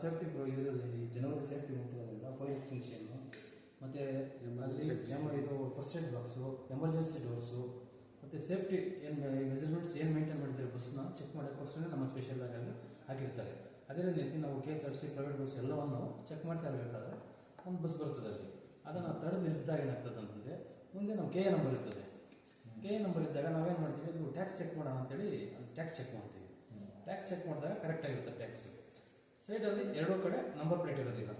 Safety ಇದರಲ್ಲಿ ಜನವರಿ safety ಗೊತ್ತಿರೋದಿಲ್ಲ, fire ಎಕ್ಸ್ಟೆನ್ಷನ್ನು, ಮತ್ತು ಅಲ್ಲಿ ಇದು first aid box, emergency doors, ಮತ್ತು ಸೇಫ್ಟಿ ಏನು ಮೆಜರ್ಮೆಂಟ್ಸ್ ಏನು ಮೇಂಟೈನ್ ಮಾಡಿದ್ದಾರೆ ಬಸ್ನ ಚೆಕ್ ಮಾಡೋಕ್ಕೋಸ್ಕರ ನಮ್ಮ ಸ್ಪೆಷಲ್ ಆಗಿ ಆಗಿರ್ತಾರೆ. ಅದೇ ರೀತಿ ನಾವು KSRTC ಪ್ರೈವೇಟ್ ಬಸ್ ಎಲ್ಲವನ್ನು ನಾವು ಚೆಕ್ ಮಾಡ್ತಾ ಇರಬೇಕಾದ್ರೆ ಒಂದು ಬಸ್ ಬರ್ತದೆ ಅಲ್ಲಿ, ಅದನ್ನು ತಡೆದು ನಿಲ್ಲಿಸಿದಾಗ ಏನಾಗ್ತದೆ ಅಂತಂದರೆ ಮುಂದೆ ನಾವು KA ನಂಬರ್ ಇರ್ತದೆ. KA ನಂಬರ್ ಇದ್ದಾಗ ನಾವೇನು ಮಾಡ್ತೀವಿ, ಅದು ಟ್ಯಾಕ್ಸ್ ಚೆಕ್ ಮಾಡೋಣ ಅಂತೇಳಿ ಟ್ಯಾಕ್ಸ್ ಚೆಕ್ ಮಾಡ್ತೀವಿ. ಟ್ಯಾಕ್ಸ್ ಚೆಕ್ ಮಾಡಿದಾಗ ಕರೆಕ್ಟಾಗಿರುತ್ತೆ ಟ್ಯಾಕ್ಸು. ಸೈಡಲ್ಲಿ ಎರಡೂ ಕಡೆ ನಂಬರ್ ಪ್ಲೇಟ್ ಇರೋದಿಲ್ಲ,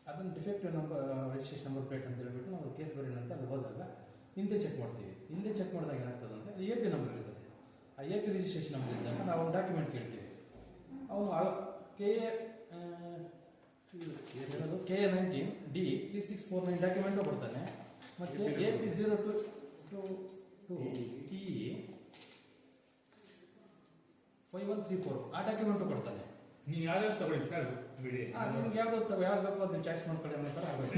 ಅದನ್ನು defective number registration number plate ಅಂತ ಹೇಳ್ಬಿಟ್ಟು ನಾವು ಕೇಸ್ ಬರೀ ಅಂತ ಅಲ್ಲಿ ಹೋದಾಗ ಹಿಂದೆ ಚೆಕ್ ಮಾಡ್ತೀವಿ. ಹಿಂದೆ ಚೆಕ್ ಮಾಡಿದಾಗ ಏನಾಗ್ತದೆ ಅಂದರೆ AP ನಂಬರ್ ಇರ್ತದೆ. ಆ AP ರಿಜಿಸ್ಟ್ರೇಷನ್ ನಂಬರ್ ಇದ್ದಾಗ ನಾವು ಒಂದು ಡಾಕ್ಯುಮೆಂಟ್ ಕೇಳ್ತೀವಿ. ಅವನು KA19D3649 ಡಾಕ್ಯುಮೆಂಟು ಕೊಡ್ತಾನೆ, ಮತ್ತು AP02TE5134 ಆ ಡಾಕ್ಯುಮೆಂಟು ಕೊಡ್ತಾನೆ. ನೀವು ಯಾವ್ದಾದ್ರು ತಗೊಳ್ಳಿ ಸರ್, ಬಿಡಿ ನಿಮ್ಗೆ ಯಾವ್ದು ಬೇಕು ಅದನ್ನ ಚಾಯ್ಸ್ ಮಾಡ್ಕೊಳ್ಳಿ ಅನ್ನೋ ಥರ ಆಗುತ್ತೆ.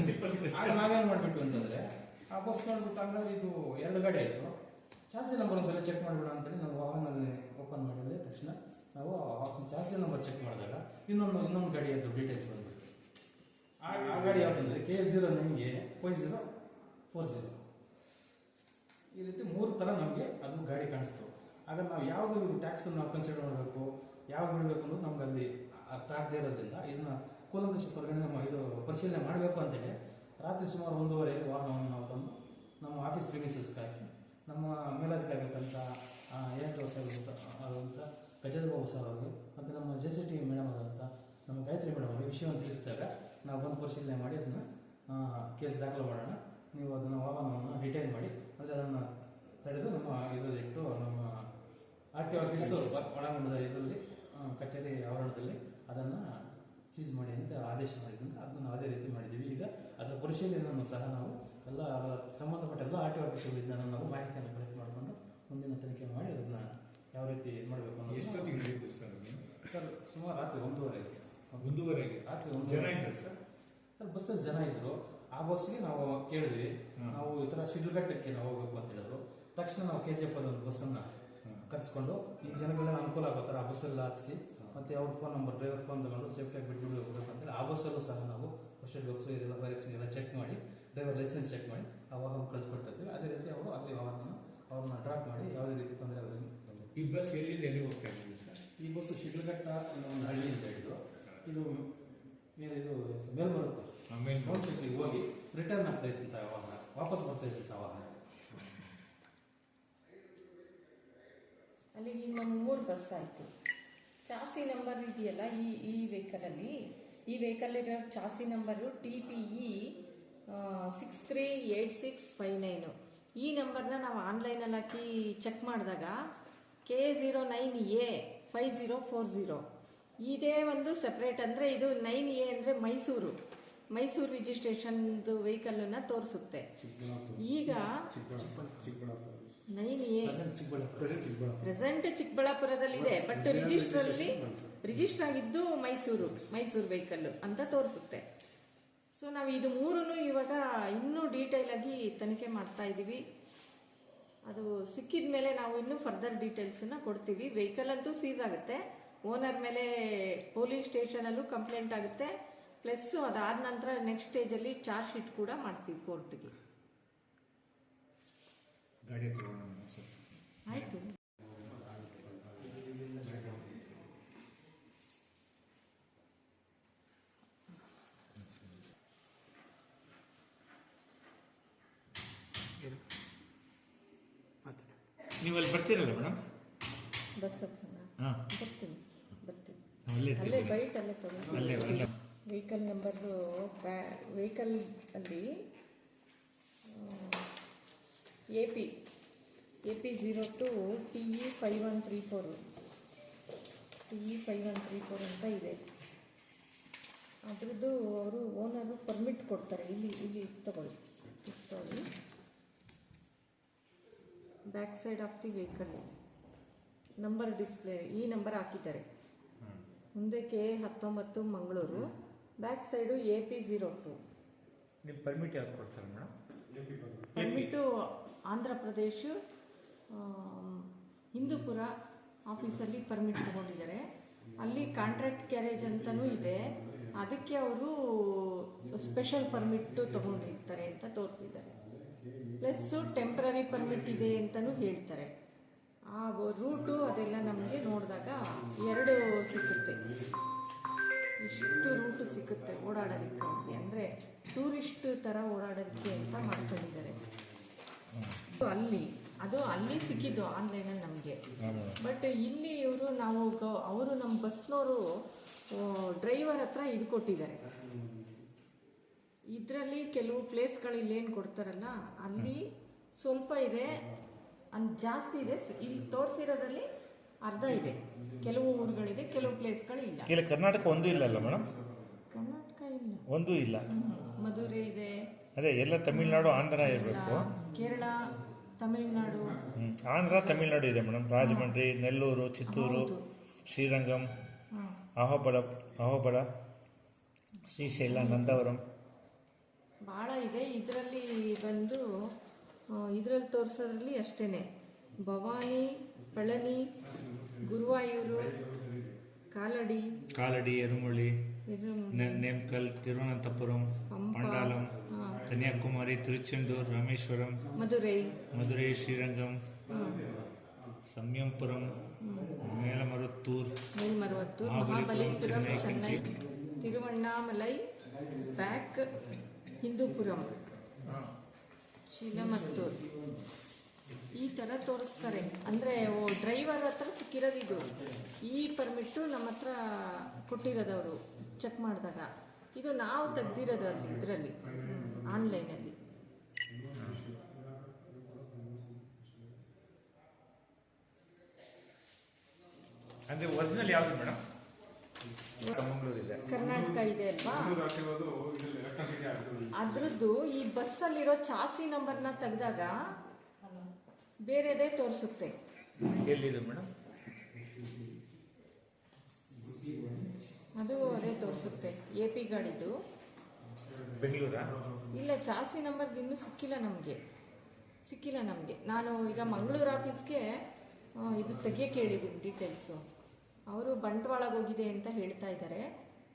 ಆಗ ನಾವೇನು ಮಾಡಿಬಿಟ್ಟು ಅಂತಂದರೆ ಆ ಬಸ್ ನೋಡ್ಬಿಟ್ಟು ಹಂಗಾದ್ರೆ ಇದು 2 ಗಾಡಿ ಆಯಿತು, ಚಾರ್ಜಿ ನಂಬರ್ ಒಂದ್ಸಲ ಚೆಕ್ ಮಾಡಿಬಿಡ ಅಂತೇಳಿ ನಾವು ವಾಹನಲ್ಲಿ ಓಪನ್ ಮಾಡಿದ ತಕ್ಷಣ ನಾವು ಚಾರ್ಜಿ ನಂಬರ್ ಚೆಕ್ ಮಾಡಿದಾಗ ಇನ್ನೊಂದು ಗಾಡಿ ಅದು ಡೀಟೇಲ್ಸ್ ಬಂದ್ಬಿಟ್ಟು ಆ ಗಾಡಿ ಯಾವುದಂದ್ರೆ KA09A5040 ಈ ರೀತಿ 3 ಥರ ನಮಗೆ ಅದು ಗಾಡಿ ಕಾಣಿಸ್ತು. ಆಗ ನಾವು ಯಾವುದು ಟ್ಯಾಕ್ಸ್ ನಾವು ಕನ್ಸಿಡರ್ ಮಾಡಬೇಕು, ಯಾವ್ದು ಬಿಡಬೇಕು ಅನ್ನೋದು ನಮ್ಗೆ ಅಲ್ಲಿ ಅರ್ಥ ಆಗದೇ ಇರೋದ್ರಿಂದ ಇದನ್ನ ಕೂಲಂಕಷ ಪರಿಶೀಲನೆ ಮಾಡಬೇಕು ಅಂತೇಳಿ ರಾತ್ರಿ ಸುಮಾರು 1:30 ವಾಹನವನ್ನು ನಾವು ತಂದು ನಮ್ಮ ಆಫೀಸ್ ಪ್ರಿಮಿಸಸ್ಗೆ ಹಾಕಿ ನಮ್ಮ ಮೇಲಧಿಕಾರಿಗಳಂತ ASO ಸಾಹೇಬ್ ಆದಂಥ ಗಜೇಂದ್ರ ಬಾಬು ಸರ್ ಅವರಿಗೆ ಮತ್ತು ನಮ್ಮ JCT ಮೇಡಮ್ ಆದಂಥ ನಮ್ಮ ಗಾಯತ್ರಿ ಮೇಡಮ್ ಅವರಿಗೆ ವಿಷಯವನ್ನು ತಿಳಿಸಿದಾಗ ನಾವು ಬಂದು ಪರಿಶೀಲನೆ ಮಾಡಿ ಅದನ್ನು ಕೇಸ್ ದಾಖಲು ಮಾಡೋಣ, ನೀವು ಅದನ್ನು ವಾಹನವನ್ನು ಡಿಟೈನ್ ಮಾಡಿ, ಅಂದರೆ ಅದನ್ನು ತಡೆದು ನಮ್ಮ ಇದರಲ್ಲಿಟ್ಟು ನಮ್ಮ RTO ಆಫೀಸು ಒಳಗೊಂಡ ಇದರಲ್ಲಿ ಕಚೇರಿ ಆವರಣದಲ್ಲಿ ಅದನ್ನು ಸೀಸ್ ಮಾಡಿ ಅಂತ ಆದೇಶ ಮಾಡಿದ್ರಿಂದ ಅದನ್ನು ಅದೇ ರೀತಿ ಮಾಡಿದ್ದೀವಿ. ಈಗ ಅದರ ಪರಿಶೀಲನೆಯನ್ನು ಸಹ ನಾವು ಎಲ್ಲ ಸಂಬಂಧಪಟ್ಟ ಎಲ್ಲ RTO ಆಫೀಸುಗಳಿಂದ ನಾವು ಮಾಹಿತಿಯನ್ನು ಕಲೆಕ್ಟ್ ಮಾಡಿಕೊಂಡು ಮುಂದಿನ ತನಿಖೆ ಮಾಡಿ ಅದನ್ನು ಯಾವ ರೀತಿ ಮಾಡಬೇಕು ಅನ್ನೋದು. ಎಷ್ಟೊತ್ತಿಗೆ ನಡೆಯಿತು ಸರ್? ಸರ್ ಸುಮಾರು ರಾತ್ರಿ 1:30 ಸರ್. 1:30ಗೆ ರಾತ್ರಿ 1 ಜನ ಇದ್ದಾರೆ ಸರ್? ಸರ್ ಬಸ್ಸಲ್ಲಿ ಜನ ಇದ್ರು. ಆ ಬಸ್ಗೆ ನಾವು ಕೇಳಿದ್ವಿ, ನಾವು ಈ ಥರ ಶಿಡ್ಲಘಟ್ಟಕ್ಕೆ ನಾವು ಹೋಗ್ಬೇಕು ಅಂತ ಹೇಳಿದ್ರು. ತಕ್ಷಣ ನಾವು KGF ಅಲ್ಲಿ ಒಂದು ಬಸ್ಸನ್ನು ಕರೆಸ್ಕೊಂಡು ಈ ಜನಗಳೆಲ್ಲ ಅನುಕೂಲ ಆಗೋ ಥರ ಆ ಬಸ್ಸಲ್ಲಿ ಹಾಕಿಸಿ, ಮತ್ತು ಅವ್ರ ಫೋನ್ ನಂಬರ್, ಡ್ರೈವರ್ ಫೋನ್ ತಗೊಂಡು ಸೇಫ್ಟಿಯಾಗಿ ಬಿಟ್ಬಿಟ್ಟು ಹೋಗ್ಬೇಕು ಅಂತೇಳಿ ಆ ಬಸ್ಸಲ್ಲೂ ಸಹ ನಾವು ಫಸ್ಟ್ ಏಡ್ ಬಾಕ್ಸು ಇದೆಲ್ಲ ಬೈಕ್ಸ್ ಎಲ್ಲ ಚೆಕ್ ಮಾಡಿ, ಡ್ರೈವರ್ ಲೈಸೆನ್ಸ್ ಚೆಕ್ ಮಾಡಿ ಆ ವಾಹನ ಕಳಿಸ್ಕೊಟ್ಟಿರ್ತೀವಿ. ಅದೇ ರೀತಿ ಅವರು ಅಲ್ಲಿ ಅವ್ರನ್ನ ಡ್ರಾಪ್ ಮಾಡಿ ಯಾವುದೇ ರೀತಿ ತೊಂದರೆ ಆಗೋದು. ಈ ಬಸ್ ಎಲ್ಲಿಂದ ಎಲ್ಲಿ ಹೋಗ್ತಾ ಇದ್ದೀವಿ ಸರ್? ಈ ಬಸ್ಸು ಶಿಡ್ಲಘಟ್ಟ ಒಂದು ಹಳ್ಳಿ ಅಂತ ಹೇಳಿದ್ರು, ಇದು ಮೇಲ್ಬರುತ್ತೆ, ಮೌಂಟ್ಸಿಟಿಗೆ ಹೋಗಿ ರಿಟರ್ನ್ ಆಗ್ತಾ ಇದ್ದಂಥ ವಾಹನ, ವಾಪಸ್ ಬರ್ತಾ ಇದ್ದಂಥ ವಾಹನ. ಅಲ್ಲಿಗೆ ನಮ್ಮ 3 ಬಸ್ ಆಯಿತು. ಚಾಸಿ ನಂಬರ್ ಇದೆಯಲ್ಲ ಈ ವೆಹಿಕಲಲ್ಲಿ, ಈ ವೆಹಿಕಲ್ ಇರೋ ಚಾಸಿ ನಂಬರು TPE 638659. ಈ ನಂಬರ್ನ ನಾವು ಆನ್ಲೈನಲ್ಲಿ ಹಾಕಿ ಚೆಕ್ ಮಾಡಿದಾಗ KA09A5040 ಇದೇ ಒಂದು ಸಪ್ರೇಟ್, ಅಂದರೆ ಇದು 9A ಅಂದರೆ ಮೈಸೂರು ರಿಜಿಸ್ಟ್ರೇಷನ್ದು ವೆಹಿಕಲನ್ನು ತೋರಿಸುತ್ತೆ. ಈಗ 9A ಪ್ರೆಸೆಂಟ್ ಚಿಕ್ಕಬಳ್ಳಾಪುರದಲ್ಲಿದೆ, ಬಟ್ ರಿಜಿಸ್ಟರ್ ಆಗಿದ್ದು ಮೈಸೂರು ವೆಹಿಕಲ್ ಅಂತ ತೋರಿಸುತ್ತೆ. ಸೊ ನಾವು ಇದು 3 ಇವಾಗ ಇನ್ನೂ ಡೀಟೇಲ್ ಆಗಿ ತನಿಖೆ ಮಾಡ್ತಾ ಇದ್ದೀವಿ. ಅದು ಸಿಕ್ಕಿದ ಮೇಲೆ ನಾವು ಇನ್ನೂ ಫರ್ದರ್ ಡೀಟೇಲ್ಸನ್ನ ಕೊಡ್ತೀವಿ. ವೆಹಿಕಲ್ ಅಂತೂ ಸೀಸ್ ಆಗುತ್ತೆ, ಓನರ್ ಮೇಲೆ ಪೊಲೀಸ್ ಸ್ಟೇಷನಲ್ಲೂ ಕಂಪ್ಲೇಂಟ್ ಆಗುತ್ತೆ, ಪ್ಲಸ್ ಅದಾದ ನಂತರ ನೆಕ್ಸ್ಟ್ ಸ್ಟೇಜಲ್ಲಿ ಚಾರ್ಜ್ ಶೀಟ್ ಕೂಡ ಮಾಡ್ತೀವಿ ಕೋರ್ಟ್ಗೆ. ಗಾಡಿ ತಗೊಂಡು ಆಯಿತು. ನೀವು ಅಲ್ಲಿ ಬರ್ತೀರಲ್ಲ ಮೇಡಮ್? ಬಸ್ ಹತ್ರನಾ? ಬರ್ತೀನಿ. ಅಲ್ಲೇ ಬೈಟ್ ಅಲ್ಲೇ ತಗೊಂಡು ವೆಹಿಕಲ್ ನಂಬರ್ದು ವೆಹಿಕಲ್ ಅಲ್ಲಿ AP02 TE5134 ಅಂತ ಇದೆ. ಅದ್ರದ್ದು ಅವರು ಓನರು ಪರ್ಮಿಟ್ ಕೊಡ್ತಾರೆ. ಇಲ್ಲಿ ತಗೊಳ್ಳಿ, back side of the vehicle number display ಈ ನಂಬರ್ ಹಾಕಿದ್ದಾರೆ. ಮುಂದೆ KA19 Mangaluru, back side AP02. ನೀವು ಪರ್ಮಿಟ್ ಯಾವ್ದು ಕೊಡ್ತಾರೆ ಮೇಡಮ್? ಪರ್ಮಿಟು ಆಂಧ್ರ ಪ್ರದೇಶ ಹಿಂದೂಪುರ ಆಫೀಸಲ್ಲಿ ಪರ್ಮಿಟ್ ತಗೊಂಡಿದ್ದಾರೆ. ಅಲ್ಲಿ ಕಾಂಟ್ರಾಕ್ಟ್ ಕ್ಯಾರೇಜ್ ಅಂತಲೂ ಇದೆ, ಅದಕ್ಕೆ ಅವರು ಸ್ಪೆಷಲ್ ಪರ್ಮಿಟ್ ತಗೊಂಡಿರ್ತಾರೆ ಅಂತ ತೋರಿಸಿದ್ದಾರೆ. ಪ್ಲಸ್ಸು ಟೆಂಪ್ರರಿ ಪರ್ಮಿಟ್ ಇದೆ ಅಂತಲೂ ಹೇಳ್ತಾರೆ. ಆ ರೂಟು ಅದೆಲ್ಲ ನಮಗೆ ನೋಡಿದಾಗ 2 ಸಿಕ್ಕುತ್ತೆ. ಇಷ್ಟು ರೂಟು ಸಿಕ್ಕುತ್ತೆ ಓಡಾಡೋದಕ್ಕೆ ಅವ್ರಿಗೆ, ಅಂದರೆ ಟೂರಿಸ್ಟ್ ಥರ ಓಡಾಡೋದಕ್ಕೆ ಅಂತ ಮಾಡ್ಕೊಂಡಿದ್ದಾರೆ. ಅಲ್ಲಿ ಸಿಕ್ಕಿದ್ದು ಆನ್ಲೈನಲ್ಲಿ ನಮಗೆ. ಬಟ್ ಇಲ್ಲಿ ಅವರು ನಮ್ಮ ಬಸ್ನವರು ಡ್ರೈವರ್ ಹತ್ರ ಇದು ಕೊಟ್ಟಿದ್ದಾರೆ. ಇದರಲ್ಲಿ ಕೆಲವು ಪ್ಲೇಸ್ಗಳು ಇಲ್ಲೇನು ಕೊಡ್ತಾರಲ್ಲ ಅಲ್ಲಿ ಸ್ವಲ್ಪ ಇದೆ, ಜಾಸ್ತಿ ಇದೆ. ಇಲ್ಲಿ ತೋರಿಸಿರೋದ್ರಲ್ಲಿ ಅರ್ಧ ಇದೆ. ಕೆಲವು ಊರುಗಳಿದೆ, ಕೆಲವು ಪ್ಲೇಸ್ಗಳು ಇಲ್ಲ. ಕರ್ನಾಟಕ ಒಂದು ಇಲ್ಲ ಮೇಡಮ್? ಕರ್ನಾಟಕ ಇಲ್ಲ, ಒಂದು ಇಲ್ಲ. ಮಧುರೈ ಇದೆ, ಅದೇ ಎಲ್ಲ ತಮಿಳ್ನಾಡು ಆಂಧ್ರ ಇರಬೇಕು. ಕೇರಳ, ತಮಿಳ್ನಾಡು. ಆಂಧ್ರ ತಮಿಳ್ನಾಡು ಇದೆ ಮೇಡಮ್. ರಾಜಮಂಡ್ರಿ, ನೆಲ್ಲೂರು, ಚಿತ್ತೂರು, ಶ್ರೀರಂಗಂ, ಅಹೋಬಳ, ಶ್ರೀಶೈಲ, ನಂದವರಂ ಭಾಳ ಇದೆ. ಇದರಲ್ಲಿ ಬಂದು ಇದರಲ್ಲಿ ತೋರಿಸೋದ್ರಲ್ಲಿ ಅಷ್ಟೇ. ಭವಾನಿ, ಪಳನಿ, ಗುರುವಾಯೂರು, ಕಾಲಡಿ, ಎರುಮುಳಿ, ನೇಮಕಲ್, ತಿರುವನಂತಪುರಂ, ಪಂಡಾಲಂ, ಕನ್ಯಾಕುಮಾರಿ, ತಿರುಚೆಂದೂರು, ರಾಮೇಶ್ವರಂ, ಮಧುರೈ, ಶ್ರೀರಂಗಂ, ಸಂಯಂಪುರಂ, ಮೇಲಮರುತ್ತೂರ್, ಮಹಾಬಲೇಶ್ವರಂ, ಚೆನ್ನೈ, ತಿರುವಣ್ಣಾಮಲೈ, ಬ್ಯಾಕ್, ಹಿಂದೂಪುರಂ, ಶಿಲಮತ್ತೂರ್, ಈ ಥರ ತೋರಿಸ್ತಾರೆ. ಅಂದರೆ ಡ್ರೈವರ್ ಹತ್ರ ಸಿಕ್ಕಿರೋದು ಈ ಪರ್ಮಿಟ್ಟು ನಮ್ಮ ಹತ್ರ ಕೊಟ್ಟಿರೋದವರು ಚೆಕ್ ಮಾಡಿದಾಗ. ಇದು ನಾವು ತೆಗ್ದಿರೋದು ಇದರಲ್ಲಿ ಆನ್ಲೈನಲ್ಲಿ. ಅಂದರೆ ಒರಿಜಿನಲ್ ಯಾವುದು ಮೇಡಮ್? ಕರ್ನಾಟಕ ಇದೆ ಅಲ್ವಾ, ಅದ್ರದ್ದು ಈ ಬಸ್ಸಲ್ಲಿರೋ ಚಾಸಿ ನಂಬರ್ನ ತೆಗೆದಾಗ ಬೇರೆದೇ ತೋರಿಸುತ್ತೆ. ಎಲ್ಲಿದೆ ಮೇಡಮ್? ಅದು ಅದೇ ತೋರಿಸುತ್ತೆ. AP ಗಾಡಿದು. ಬೆಂಗಳೂರಾ? ಇಲ್ಲ, ಚಾಸಿ ನಂಬರ್ದು ಇನ್ನೂ ಸಿಕ್ಕಿಲ್ಲ ನಮಗೆ. ನಾನು ಈಗ ಮಂಗಳೂರು ಆಫೀಸ್ಗೆ ಇದು ತೆಗಿಯೋಕೆ ಹೇಳಿದ್ದೀನಿ ಡೀಟೇಲ್ಸು. ಅವರು ಬಂಟ್ವಾಳಗೆ ಹೋಗಿದೆ ಅಂತ ಹೇಳ್ತಾ ಇದ್ದಾರೆ.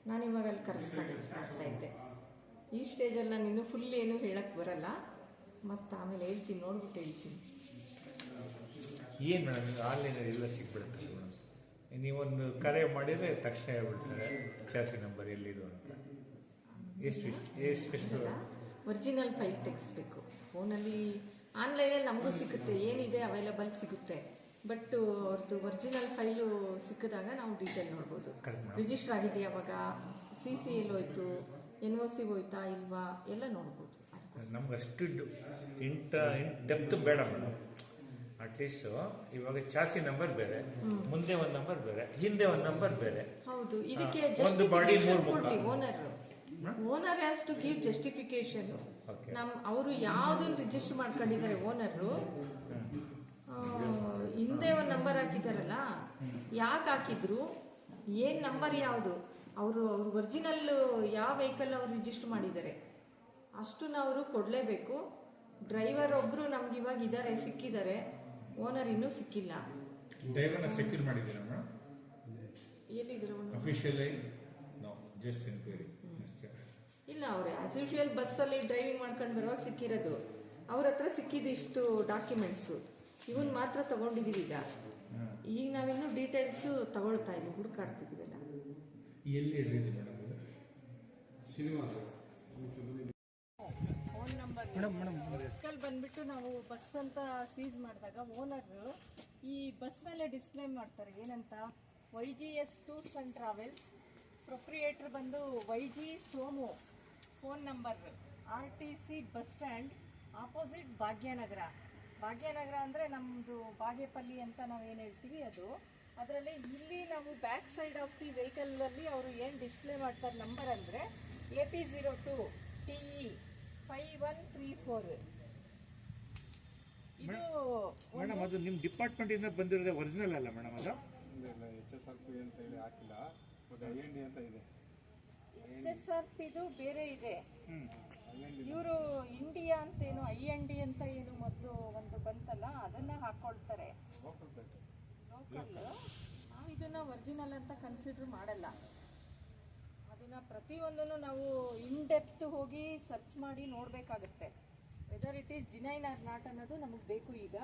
ನಾನು ಇವಾಗ ಅಲ್ಲಿ ಕರೆಸ್ಪಾಂಡೆನ್ಸ್ ಮಾಡ್ತಾ ಇದ್ದೆ. ಈ ಸ್ಟೇಜಲ್ಲಿ ನಾನು ಇನ್ನೂ ಫುಲ್ ಏನು ಹೇಳಕ್ಕೆ ಬರಲ್ಲ, ಮತ್ತು ಆಮೇಲೆ ಹೇಳ್ತೀನಿ, ನೋಡ್ಬಿಟ್ಟು ಹೇಳ್ತೀನಿ. ಏನು ಮೇಡಮ್, ಈಗ ಆನ್ಲೈನಲ್ಲಿ ಎಲ್ಲ ಸಿಕ್ಬಿಡುತ್ತೆ ಮೇಡಮ್. ನೀವೊಂದು ಕರೆ ಮಾಡಿದರೆ ತಕ್ಷಣ ಹೇಳ್ಬಿಡ್ತಾರೆ ಚಾಸಿ ನಂಬರ್ ಎಲ್ಲಿದು ಅಂತ. ಎಷ್ಟು ಒರಿಜಿನಲ್ ಫೈಲ್ ತೆಗಿಸ್ಬೇಕು ಫೋನಲ್ಲಿ. ಆನ್ಲೈನಲ್ಲಿ ನಮಗೂ ಸಿಗುತ್ತೆ, ಏನಿದೆ ಅವೈಲಬಲ್ ಸಿಗುತ್ತೆ. ಬಟ್ ಅವ್ರದ್ದು ಒರಿಜಿನಲ್ ಫೈಲು ಸಿಕ್ಕಿದಾಗ ನಾವು ಡೀಟೇಲ್ ನೋಡ್ಬೋದು. ರಿಜಿಸ್ಟರ್ ಆಗಿದೆ ಯಾವಾಗ, CCL ಹೋಯ್ತು, NOC ಹೋಯ್ತಾ ಇಲ್ವಾ ಎಲ್ಲ ನೋಡ್ಬೋದು. ನಮ್ಗೆ ಅಷ್ಟು ಡೆಪ್ತ್ ಬೇಡ ಮೇಡಮ್. ಅಟ್ಲೀಸ್ಟ್ ಇವಾಗ ಚಾಸಿ ನಂಬರ್ ಬೇರೆ, ಮುಂದೆ ಒಂದು ನಂಬರ್ ಬೇರೆ, ಹಿಂದೆ ಒಂದು ನಂಬರ್ ಬೇರೆ. ಹೌದು, ಇದಕ್ಕೆ ಒಂದು body owner has to give justification. ಅವರು ಯಾವುದನ್ನು ರಿಜಿಸ್ಟರ್ ಮಾಡ್ಕೊಂಡಿದ್ದಾರೆ ಓನರು, ಹಿಂದೆ ಒಂದು ನಂಬರ್ ಹಾಕಿದಾರಲ್ಲ, ಯಾಕೆ ಹಾಕಿದ್ರು, ಏನು ನಂಬರ್ ಯಾವುದು, ಅವರು ಒರಿಜಿನಲ್ ಯಾವ ವೆಹಿಕಲ್ ಅವರು ರಿಜಿಸ್ಟರ್ ಮಾಡಿದ್ದಾರೆ ಅಷ್ಟನ್ನು ಅವರು ಕೊಡಲೇಬೇಕು. ಡ್ರೈವರ್ ಒಬ್ಬರು ನಮ್ಗೆ ಇವಾಗ ಇದ್ದಾರೆ, ಸಿಕ್ಕಿದ್ದಾರೆ. ಓನರ್ ಇನ್ನೂ ಸಿಕ್ಕಿಲ್ಲ. ಡ್ರೈವರ್ನ ಸೆಕ್ಯೂರ್ ಮಾಡಿದ್ದೀರಾ ಮೇಡಮ್? ಎಲ್ಲಿದ್ರು ಅಫಿಷಿಯಲ್ ನೋ, ಜಸ್ಟ್ ಇನ್ಕ್ವೈರಿ. ಇಲ್ಲ, ಅವರು ಆಸ್ ಯೂಶುವಲ್ ಬಸ್ಸಲ್ಲಿ ಡ್ರೈವಿಂಗ್ ಮಾಡ್ಕೊಂಡು ಬರುವಾಗ ಸಿಕ್ಕಿರೋದು. ಅವ್ರ ಹತ್ರ ಸಿಕ್ಕಿದ್ದು ಇಷ್ಟು ಡಾಕ್ಯುಮೆಂಟ್ಸು, ಇವನ್ ಮಾತ್ರ ತಗೊಂಡಿದ್ದೀವಿ. ಈಗ ನಾವಿನ್ನೂ ಡೀಟೇಲ್ಸು ತಗೊಳ್ತಾ ಇದ್ದೀವಿ, ಹುಡುಕಾಡ್ತಿದ್ದೀವಲ್ಲ. ಎಲ್ಲಿ ಫೋನ್ ನಂಬರ್ ಬಂದ್ಬಿಟ್ಟು ನಾವು ಬಸ್ ಅಂತ ಸೀಸ್ ಮಾಡಿದಾಗ ಓನರ್ ಈ ಬಸ್ ಮೇಲೆ ಡಿಸ್ಪ್ಲೇ ಮಾಡ್ತಾರೆ ಏನಂತ, YGS tours and travels, proprietor ಬಂದು YG Somu, phone number RTC bus stand opposite Bhagyanagar. Bhagyanagar ಅಂದರೆ ನಮ್ಮದು ಬಾಗೇಪಲ್ಲಿ ಅಂತ ನಾವೇನು ಹೇಳ್ತೀವಿ ಅದು. ಅದರಲ್ಲಿ ಇಲ್ಲಿ ನಾವು ಬ್ಯಾಕ್ ಸೈಡ್ ಆಫ್ ದಿ ವೆಹಿಕಲಲ್ಲಿ ಅವರು ಏನು ಡಿಸ್ಪ್ಲೇ ಮಾಡ್ತಾರೆ ನಂಬರ್ ಅಂದರೆ AP02 TE 5134. ಇದು ಮೇಡಮ್, ಅದು ನಿಮ್ಮ ಡಿಪಾರ್ಟ್ಮೆಂಟಿಂದ ಬಂದಿರೋದೇ ಒರಿಜಿನಲ್ ಅಲ್ಲ ಮೇಡಮ್? ಅದು HSRP ಅಂತ ಹೇಳಿ ಹಾಕಿಲ್ಲ, ಬಟ್ IND ಅಂತ ಇದೆ. HSRP ಇದು ಬೇರೆ ಇದೆ. ಇವರು ಇಂಡಿಯಾ ಅಂತೇನು IND ಅಂತ ಏನು ಮೊದಲು ಒಂದು ಬಂತಲ್ಲ, ಅದನ್ನ ಹಾಕೊಳ್ತಾರೆ ಲೋಕಲ್. ನಾವು ಇದನ್ನ ಒರಿಜಿನಲ್ ಅಂತ ಕನ್ಸಿಡರ್ ಮಾಡಲ್ಲ. ಅದನ್ನ ಇದನ್ನ ಪ್ರತಿಯೊಂದನ್ನು ನಾವು ಇನ್ ಡೆಪ್ತ್ ಹೋಗಿ ಸರ್ಚ್ ಮಾಡಿ ನೋಡಬೇಕಾಗುತ್ತೆ. Whether it is genuine or not ಅನ್ನೋದು ನಮಗೆ ಬೇಕು ಈಗ.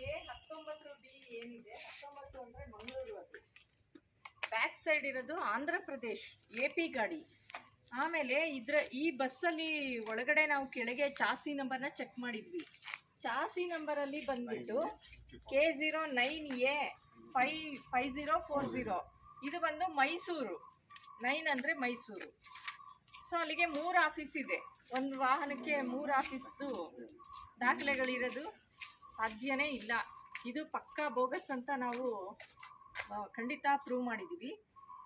A19B ಏನಿದೆ, 19 ಅಂದ್ರೆ ಮಂಗಳೂರು, ಅದು ಬ್ಯಾಕ್ ಸೈಡ್ ಇರೋದು ಆಂಧ್ರ ಪ್ರದೇಶ್ AP ಗಾಡಿ. ಆಮೇಲೆ ಈ ಬಸ್ಸಲ್ಲಿ ಒಳಗಡೆ ನಾವು ಕೆಳಗೆ ಚಾಸಿ ನಂಬರ್ನ ಚೆಕ್ ಮಾಡಿದ್ವಿ. ಚಾಸಿ ನಂಬರಲ್ಲಿ ಬಂದ್ಬಿಟ್ಟು K09A5040 ಇದು ಬಂದು ಮೈಸೂರು. 9 ಅಂದರೆ ಮೈಸೂರು. ಸೊ ಅಲ್ಲಿಗೆ 3 ಆಫೀಸ್ ಇದೆ. ಒಂದು ವಾಹನಕ್ಕೆ 3 ಆಫೀಸ್ದು ದಾಖಲೆಗಳಿರೋದು ಸಾಧ್ಯನೇ ಇಲ್ಲ. ಇದು ಪಕ್ಕಾ ಬೋಗಸ್ ಅಂತ ನಾವು ಖಂಡಿತ ಪ್ರೂವ್ ಮಾಡಿದ್ದೀವಿ.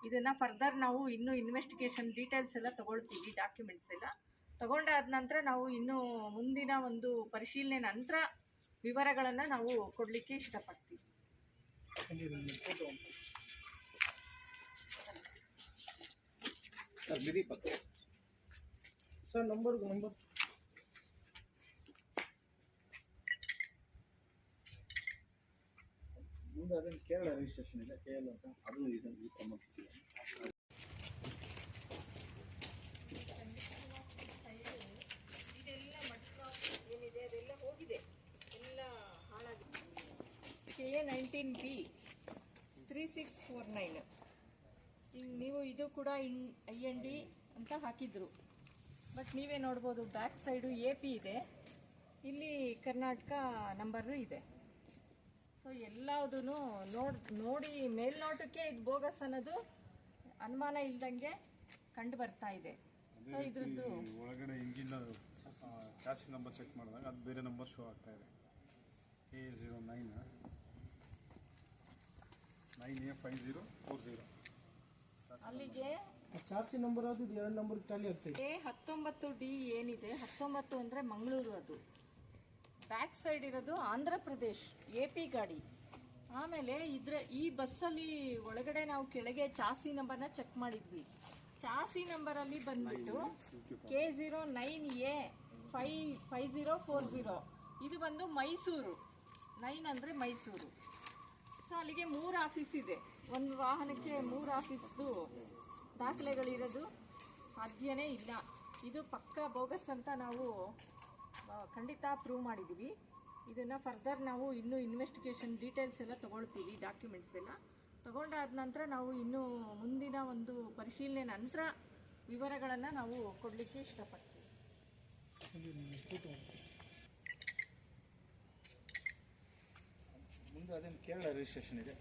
ಇದನ್ನು ಫರ್ದರ್ ನಾವು ಇನ್ನೂ ಇನ್ವೆಸ್ಟಿಗೇಷನ್ ಡೀಟೇಲ್ಸ್ ಎಲ್ಲ ತೊಗೊಳ್ತೀವಿ, ಡಾಕ್ಯುಮೆಂಟ್ಸ್ ಎಲ್ಲ ತೊಗೊಂಡಾದ ನಂತರ ನಾವು ಇನ್ನೂ ಮುಂದಿನ ಒಂದು ಪರಿಶೀಲನೆ ನಂತರ ವಿವರಗಳನ್ನು ನಾವು ಕೊಡಲಿಕ್ಕೆ ಇಷ್ಟಪಡ್ತೀವಿ. ಸರ್ ನಂಬರ್ ಮುಂದೆ ಅದನ್ನು ಕೇರಳ ರಿಜಿಸ್ಟ್ರೇಷನ್ ಇದೆ KL ಅಂತ, ಅದು ಇದನ್ನು ಸಂಬಂಧಿಸಿದೆ. ಇದೆಲ್ಲ ಏನಿದೆ ಅದೆಲ್ಲ ಹೋಗಿದೆ, ಎಲ್ಲ ಹಾಳಾಗಿದೆ. K19B 3649. ಈಗ ನೀವು ಇದು ಕೂಡ IND ಅಂತ ಹಾಕಿದ್ರು, ಬಟ್ ನೀವೇ ನೋಡ್ಬೋದು ಬ್ಯಾಕ್ ಸೈಡು AP ಇದೆ, ಇಲ್ಲಿ ಕರ್ನಾಟಕ ನಂಬರು ಇದೆ. ಸೊ ಎಲ್ಲದೂ ನೋಡಿ ಮೇಲ್ನೋಟಕ್ಕೆ ಇದು ಬೋಗಸ್ ಅನ್ನೋದು ಅನುಮಾನ ಇಲ್ದಂಗೆ ಕಂಡು ಬರ್ತಾ ಇದೆ. ಸೊ ಇದ್ರದ್ದು ಒಳಗಡೆ ಇಂಜಿನ್ ಚಾಸಿ ನಂಬರ್ ಚೆಕ್ ಮಾಡಿದಾಗ ಅದು ಬೇರೆ ನಂಬರ್ ಶೋ ಆಗ್ತಾ ಇದೆ. A09A5040 ಅಲ್ಲಿಗೆ ಚಾರ್ಜಿ ನಂಬರ್ ಅದು 2 ನಂಬರ್ ಟಾಲಿ ಆಗ್ತದೆ. A19D ಏನಿದೆ, 19 ಅಂದರೆ ಮಂಗಳೂರು, ಅದು ಬ್ಯಾಕ್ ಸೈಡ್ ಇರೋದು ಆಂಧ್ರ ಪ್ರದೇಶ್ AP ಗಾಡಿ. ಆಮೇಲೆ ಈ ಬಸ್ಸಲ್ಲಿ ಒಳಗಡೆ ನಾವು ಕೆಳಗೆ ಚಾಸಿ ನಂಬರ್ನ ಚೆಕ್ ಮಾಡಿದ್ವಿ. ಚಾಸಿ ನಂಬರಲ್ಲಿ ಬಂದ್ಬಿಟ್ಟು K09A5040 ಇದು ಬಂದು ಮೈಸೂರು. 9 ಅಂದರೆ ಮೈಸೂರು. ಸೊ ಅಲ್ಲಿಗೆ 3 ಆಫೀಸ್ ಇದೆ. ಒಂದು ವಾಹನಕ್ಕೆ 3 ಆಫೀಸ್ದು ದಾಖಲೆಗಳಿರೋದು ಸಾಧ್ಯನೇ ಇಲ್ಲ. ಇದು ಪಕ್ಕಾ ಬೋಗಸ್ ಅಂತ ನಾವು ಖಂಡಿತ ಪ್ರೂವ್ ಮಾಡಿದ್ದೀವಿ. ಇದನ್ನು ಫರ್ದರ್ ನಾವು ಇನ್ನೂ ಇನ್ವೆಸ್ಟಿಗೇಷನ್ ಡೀಟೇಲ್ಸ್ ಎಲ್ಲ ತೊಗೊಳ್ತೀವಿ, ಡಾಕ್ಯುಮೆಂಟ್ಸ್ ಎಲ್ಲ ತೊಗೊಂಡಾದ ನಂತರ ನಾವು ಇನ್ನೂ ಮುಂದಿನ ಒಂದು ಪರಿಶೀಲನೆ ನಂತರ ವಿವರಗಳನ್ನು ನಾವು ಕೊಡಲಿಕ್ಕೆ ಇಷ್ಟಪಡ್ತೀವಿ. ಮುಂದೆ ಅದನ್ನು ಕೇರಳ ರಿಜಿಸ್ಟ್ರೇಷನ್ ಇದೆ